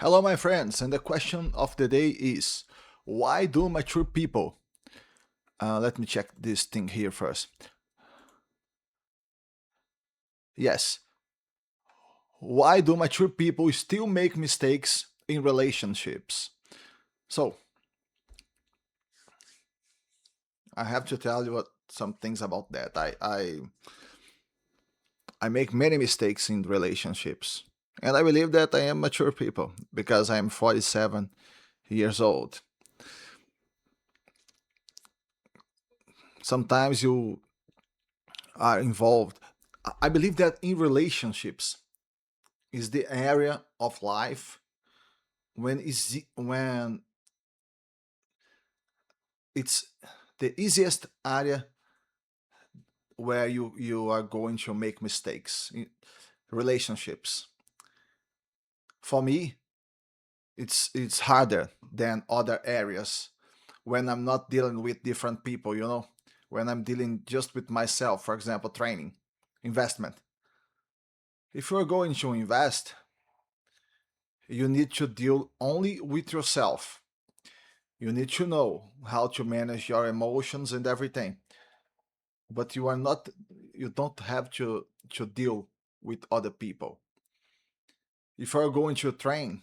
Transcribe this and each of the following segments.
Hello, my friends, and the question of the day is why do mature people? Let me check this thing here first. Yes, why do mature people still make mistakes in relationships? So, I have to tell you some things about that. I make many mistakes in relationships, and I believe that I am mature people because I am 47 years old. Sometimes you are involved. I believe that in relationships is the area of life when it's the easiest area where you are going to make mistakes in relationships. For me, it's harder than other areas when I'm not dealing with different people, when I'm dealing just with myself, for example, training, investment. If you're going to invest, you need to deal only with yourself. You need to know how to manage your emotions and everything, but you don't have to deal with other people. If you're going to train,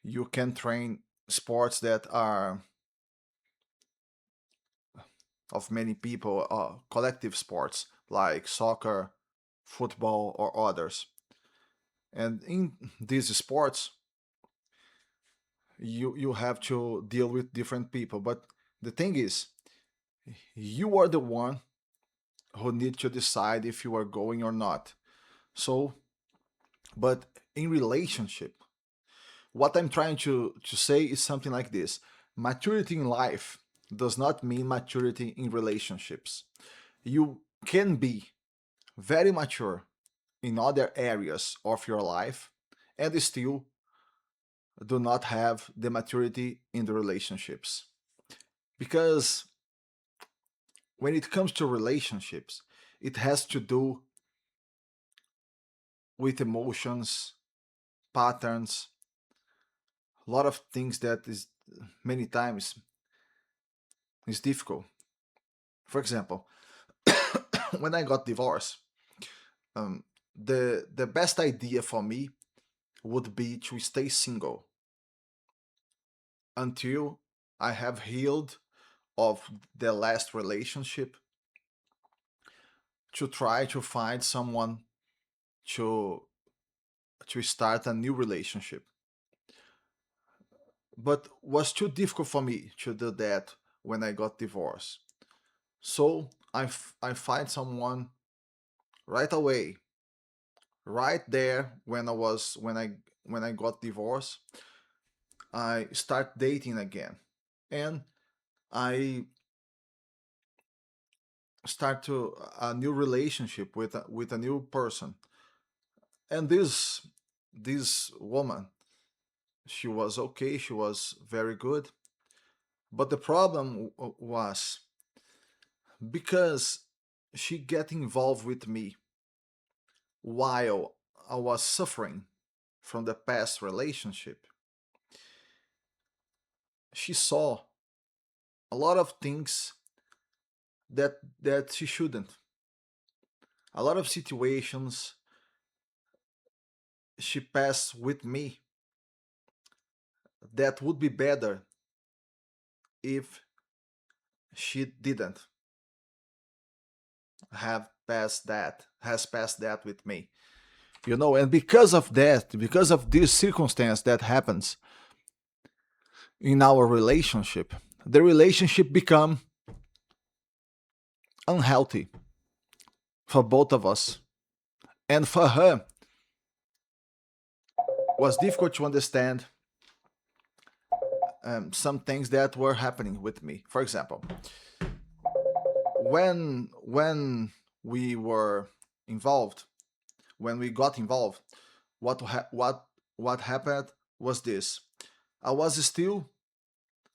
you can train sports that are of many people, collective sports like soccer, football, or others. And in these sports, you have to deal with different people. But the thing is, you are the one who need to decide if you are going or not. So, but in relationship, what I'm trying to say is something like this: maturity in life does not mean maturity in relationships. You can be very mature in other areas of your life and still do not have the maturity in the relationships. Because when it comes to relationships, it has to do with emotions, patterns, a lot of things that is many times is difficult. For example, when I got divorced, um, the best idea for me would be to stay single until I have healed of the last relationship, to try to find someone to start a new relationship. But was too difficult for me to do that when I got divorced. So I find someone right away, right there when I got divorced. I start dating again, and I start to a new relationship with a new person. And this woman, she was okay, she was very good, but the problem was because she get involved with me while I was suffering from the past relationship. She saw a lot of things that she shouldn't. A lot of situations she passed with me that would be better if she didn't have has passed that with me. And because of that, because of this circumstance that happens in our relationship, the relationship become unhealthy for both of us. And for her, was difficult to understand some things that were happening with me. For example, when we were involved, when we got involved, what happened was this: I was still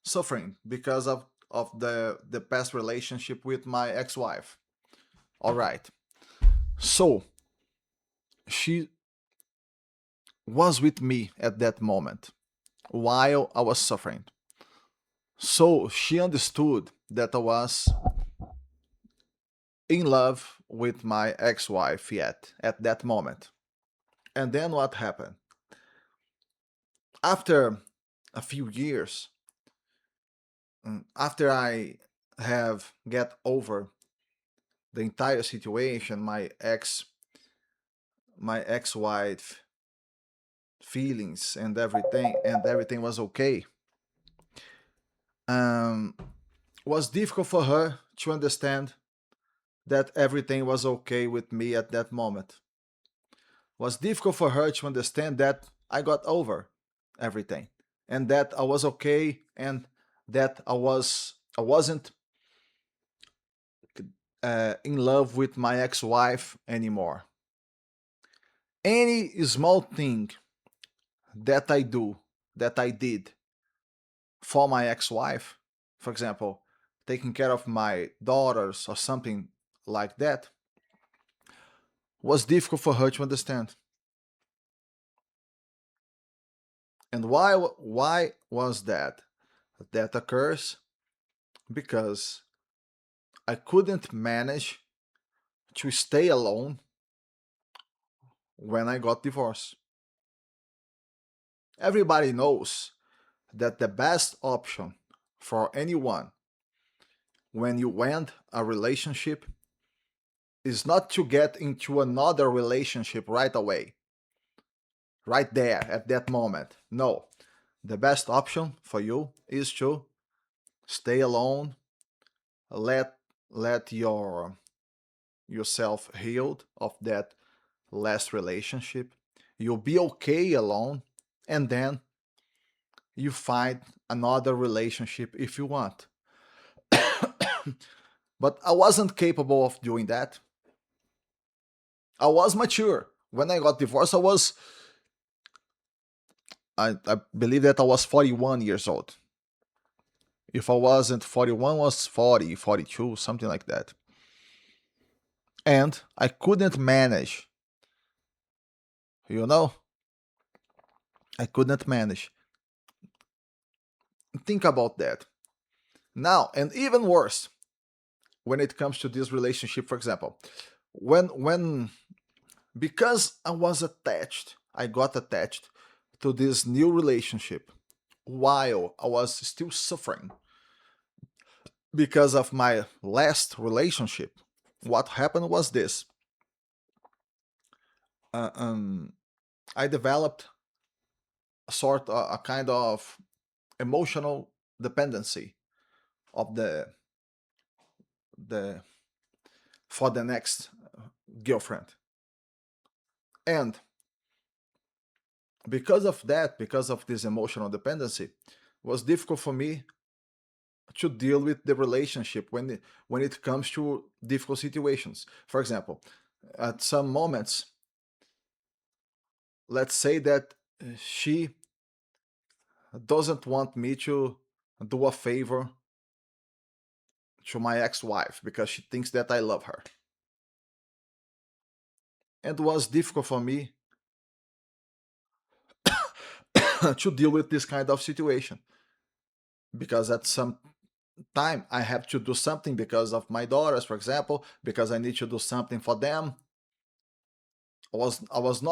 suffering because of the past relationship with my ex-wife. All right, so she was with me at that moment while I was suffering. So she understood that I was in love with my ex-wife yet at that moment. And then what happened? After a few years, after I have get over the entire situation, my ex-wife feelings and everything was okay. Um, was difficult for her to understand that everything was okay with me at that moment. Was difficult for her to understand that I got over everything and that I was okay and that I wasn't in love with my ex-wife anymore. Any small thing that I do that I did for my ex-wife, for example, taking care of my daughters or something like that, was difficult for her to understand. And why was that? That occurs because I couldn't manage to stay alone when I got divorced. Everybody knows that the best option for anyone when you end a relationship is not to get into another relationship right away, right there at that moment. No, the best option for you is to stay alone, let yourself healed of that last relationship. You'll be okay alone, and then you find another relationship if you want. But I wasn't capable of doing that. I was mature. When I got divorced, I believe that I was 41 years old. If I wasn't 41, I was 40, 42, something like that. And I couldn't manage, you know? I couldn't manage. Think about that. Now, and even worse, when it comes to this relationship, for example, when because I was attached, I got attached to this new relationship while I was still suffering because of my last relationship. What happened was this: uh, um, I developed a kind of emotional dependency of the for the next girlfriend, and because of that, because of this emotional dependency, it was difficult for me to deal with the relationship when it comes to difficult situations. For example, at some moments, let's say that she doesn't want me to do a favor to my ex-wife because she thinks that I love her. And it was difficult for me to deal with this kind of situation because at some time I have to do something because of my daughters, for example, because I need to do something for them. I was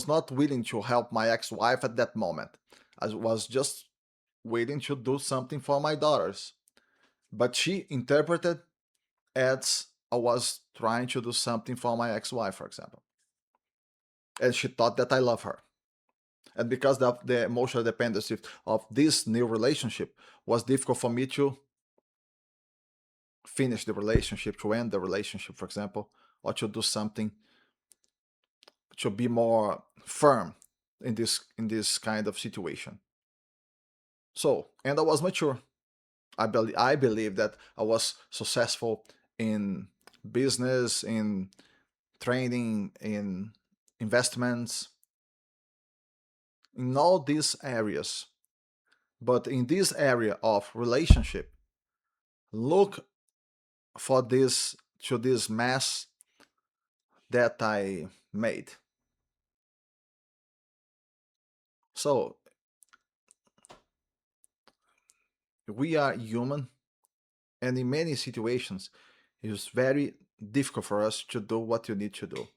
not willing to help my ex-wife at that moment. I was just willing to do something for my daughters. But she interpreted as I was trying to do something for my ex-wife, for example. And she thought that I love her. And because of the emotional dependency of this new relationship was difficult for me to finish the relationship, to end the relationship, for example, or to do something to be more firm in this kind of situation. So, and I was mature. I believe that I was successful in business, in training, in investments, in all these areas. But in this area of relationship, look for this to this mess that I made. So we are human, and in many situations, it's very difficult for us to do what you need to do.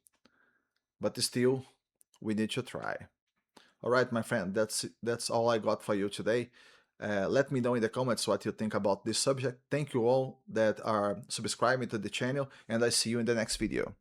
But still, we need to try. All right, my friend, that's all I got for you today. Let me know in the comments what you think about this subject. Thank you all that are subscribing to the channel, and I see you in the next video.